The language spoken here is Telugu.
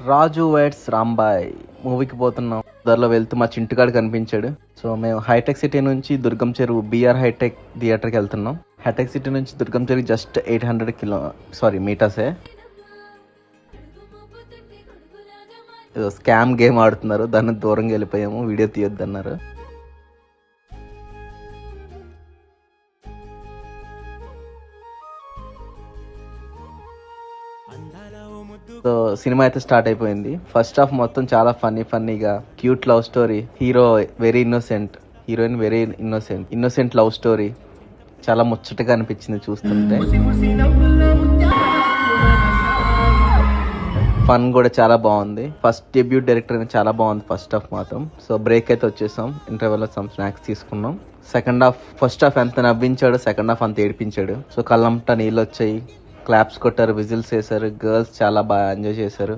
రాజు వెడ్స్ రాంబాయ్ మూవీకి పోతున్నాం. దారిలో వెళ్తూ మా చింటుగాడు కనిపించాడు. సో మేము హైటెక్ సిటీ నుంచి దుర్గం చెరువు బిఆర్ హైటెక్ థియేటర్కి వెళ్తున్నాం. హైటెక్ సిటీ నుంచి దుర్గం చెరువు జస్ట్ 800 మీటర్సే. స్కామ్ గేమ్ ఆడుతున్నారు, దాన్ని దూరంగా వెళ్ళిపోయాము, వీడియో తీయొద్దన్నారు. సో సినిమా అయితే స్టార్ట్ అయిపోయింది. ఫస్ట్ హాఫ్ మొత్తం చాలా ఫన్నీగా cute love story. Hero very innocent, heroine very innocent love story. చాలా ముచ్చటగా అనిపించింది చూస్తుంటే. ఫన్ కూడా చాలా బాగుంది. ఫస్ట్ డెబ్యూట్ డైరెక్టర్ అనేది చాలా బాగుంది ఫస్ట్ హాఫ్ మాత్రం. సో బ్రేక్ అయితే వచ్చేసాం, ఇంటర్వెల్ లో సమ్ స్నాక్స్ తీసుకున్నాం. సెకండ్ హాఫ్ ఫస్ట్ హాఫ్ ఎంత నవ్వించాడు, సెకండ్ హాఫ్ అంత ఏడిపించాడు. సో కళ్ళంట నీళ్ళు వచ్చాయి, క్లాప్స్ కొట్టారు, విజిల్స్ వేశారు, గర్ల్స్ చాలా బాగా ఎంజాయ్ చేశారు.